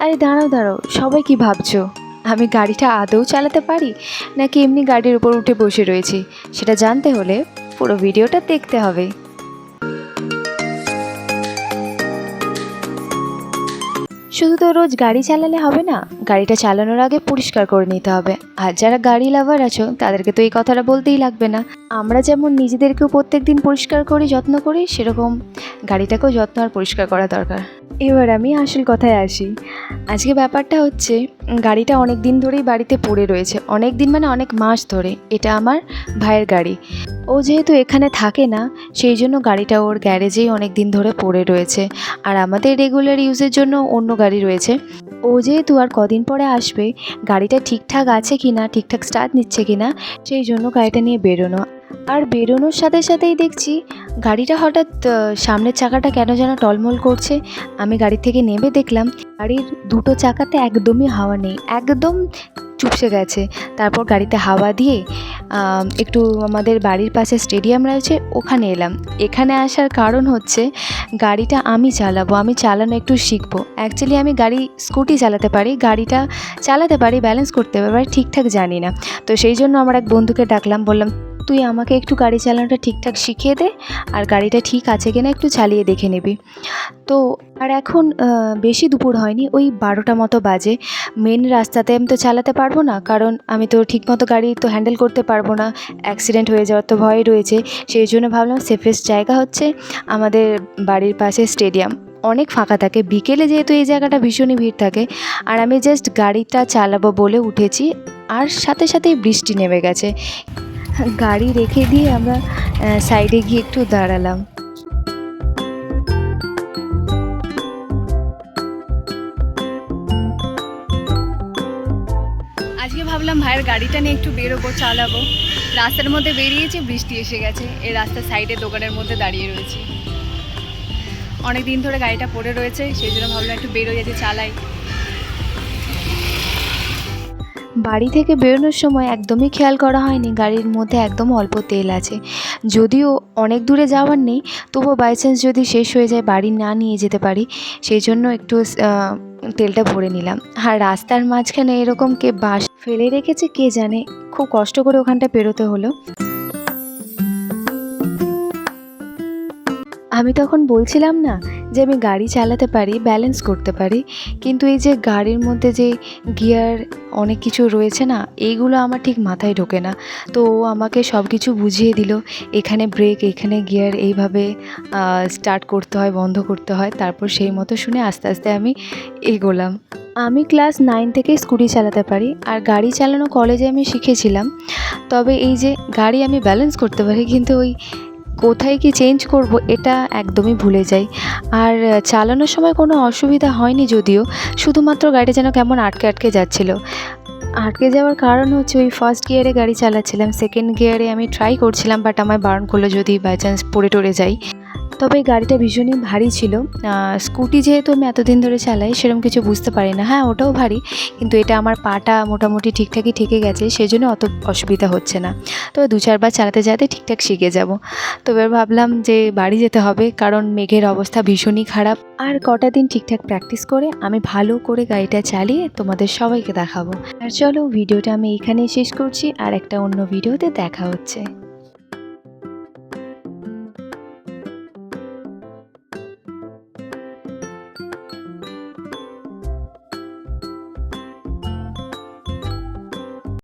আরে দাঁড়াও দাঁড়াও, সবাই কি ভাবছো? আমি গাড়িটা আদৌ চালাতে পারি নাকি এমনি গাড়ির উপর উঠে বসে রয়েছি? সেটা জানতে হলে পুরো ভিডিওটা দেখতে হবে। শুধু তো রোজ গাড়ি চালালে হবে না, গাড়িটা চালানোর আগে পরিষ্কার করে নিতে হবে। আর যারা গাড়ি লাভার আছো তাদেরকে তো এই কথাটা বলতেই লাগবে না। আমরা যেমন নিজেদেরকেও প্রত্যেক দিন পরিষ্কার করি, যত্ন করি, সেরকম গাড়িটাকেও যত্ন আর পরিষ্কার করা দরকার। এবার আমি আসল কথায় আসি। আজকে ব্যাপারটা হচ্ছে, গাড়িটা অনেক দিন ধরেই বাড়িতে পড়ে রয়েছে, অনেক দিন মানে অনেক মাস ধরে। এটা আমার ভাইয়ের গাড়ি। ও যেহেতু এখানে থাকে না, সেই জন্য গাড়িটা ওর গ্যারেজেই অনেক দিন ধরে পড়ে রয়েছে। আর আমাদের রেগুলার ইউজের জন্য অন্য গাড়ি রয়েছে। ও যেহেতু আর কদিন পরে আসবে, গাড়িটা ঠিকঠাক আছে কি না, ঠিকঠাক স্টার্ট নিচ্ছে কি না, সেই জন্য গাড়িটা নিয়ে বেরোনো। আর বেরোনোর সাথে সাথেই দেখছি গাড়িটা হঠাৎ সামনের চাকাটা কেন যেন টলমল করছে। আমি গাড়ি থেকে নেমে দেখলাম গাড়ির দুটো চাকাতে একদমই হাওয়া নেই, একদম চুপসে গেছে। তারপর গাড়িতে হাওয়া দিয়ে একটু আমাদের বাড়ির পাশে স্টেডিয়াম রয়েছে, ওখানে এলাম। এখানে আসার কারণ হচ্ছে গাড়িটা আমি চালাবো, আমি চালানো একটু শিখবো। অ্যাকচুয়ালি আমি স্কুটি চালাতে পারি, গাড়িটা চালাতে পারি, ব্যালেন্স করতে পারি, ঠিকঠাক জানি না। তো সেই জন্য আমার এক বন্ধুকে ডাকলাম, বললাম তুই আমাকে একটু গাড়ি চালানোটা ঠিকঠাক শিখিয়ে দে, আর গাড়িটা ঠিক আছে কিনা একটু চালিয়ে দেখে নিবি। তো আর এখন বেশি দুপুর হয়নি, ওই 12টা মতো বাজে। মেন রাস্তাতে আমি তো চালাতে পারবো না, কারণ আমি তো ঠিকমতো গাড়ি তো হ্যান্ডেল করতে পারবো না, অ্যাক্সিডেন্ট হয়ে যাওয়ার তো ভয় রয়েছে। সেই জন্য ভাবলাম সেফেস্ট জায়গা হচ্ছে আমাদের বাড়ির পাশে স্টেডিয়াম, অনেক ফাঁকা থাকে বিকেলে, যেহেতু এই জায়গাটা ভীষণই ভিড় থাকে। আর আমি জাস্ট গাড়িটা চালাবো বলে উঠেছি, আর সাথে সাথেই বৃষ্টি নেমে গেছে। গাড়ি রেখে দিয়ে আমরা সাইডে গিয়ে একটু দাঁড়ালাম। আজকে ভাবলাম ভাইয়ের গাড়িটা নিয়ে একটু বেরোবো, চালাবো। রাস্তার মধ্যে বেরিয়েছি, বৃষ্টি এসে গেছে। এই রাস্তার সাইডে দোকানের মধ্যে দাঁড়িয়ে রয়েছি, অনেক দিন ধরে গাড়িটা পড়ে রয়েছে, সেই জন্য ভাবলাম একটু বেরোয় যে চালাই। বাড়ি থেকে বেরোনোর সময় একদমই খেয়াল করা হয়নি গাড়ির মধ্যে একদম অল্প তেল আছে। যদিও অনেক দূরে যাওয়ার নেই, তবুও বাই চান্স যদি শেষ হয়ে যায় বাড়ি না নিয়ে যেতে পারি, সেই জন্য একটু তেলটা ভরে নিলাম। আর রাস্তার মাঝখানে এরকম কে বাস ফেলে রেখেছে কে জানে, খুব কষ্ট করে ওখানটা পেরোতে হলো। আমি তখন বলছিলাম না যে আমি গাড়ি চালাতে পারি, ব্যালেন্স করতে পারি, কিন্তু এই যে গাড়ির মধ্যে যে গিয়ার অনেক কিছু রয়েছে না, এইগুলো আমার ঠিক মাথায় ঢোকে না। তো ও আমাকে সব কিছু বুঝিয়ে দিল, এখানে ব্রেক, এখানে গিয়ার, এইভাবে স্টার্ট করতে হয়, বন্ধ করতে হয়। তারপর সেই মতো শুনে আস্তে আস্তে আমি এগোলাম। আমি ক্লাস 9 থেকেই স্কুটি চালাতে পারি, আর গাড়ি চালানো কলেজে আমি শিখেছিলাম। তবে এই যে গাড়ি আমি ব্যালেন্স করতে পারি, কিন্তু ওই কোথায় কি চেঞ্জ করব এটা একদমই ভুলে যাই। আর চালানোর সময় কোনো অসুবিধা হয়নি যদিও, শুধুমাত্র গাড়িটা যেন কেমন আটকে আটকে যাচ্ছিল। আটকে যাওয়ার কারণ হচ্ছে ওই ফার্স্ট গিয়ারে গাড়ি চালাচ্ছিলাম, সেকেন্ড গিয়ারে আমি ট্রাই করছিলাম, বাট আমায় বারণ করলো যদি বাই চান্স পড়ে টরে যাই। তবে এই গাড়িটা ভীষণই ভারী ছিল। স্কুটি যেহেতু আমি এতদিন ধরে চালাই, সেরকম কিছু বুঝতে পারি না। হ্যাঁ, ওটাও ভারী, কিন্তু এটা আমার পাটা মোটামুটি ঠিকঠাকই ঠেকে গেছে, সেই জন্য অত অসুবিধা হচ্ছে না। তবে 2-4 বার চালাতে চালাতে ঠিকঠাক শিখে যাব। তো এবার ভাবলাম যে বাড়ি যেতে হবে, কারণ মেঘের অবস্থা ভীষণই খারাপ। আর কটা দিন ঠিকঠাক প্র্যাকটিস করে আমি ভালো করে গাড়িটা চালিয়ে তোমাদের সবাইকে দেখাবো। আর চলো, ভিডিওটা আমি এখানেই শেষ করছি, আর একটা অন্য ভিডিওতে দেখা হচ্ছে।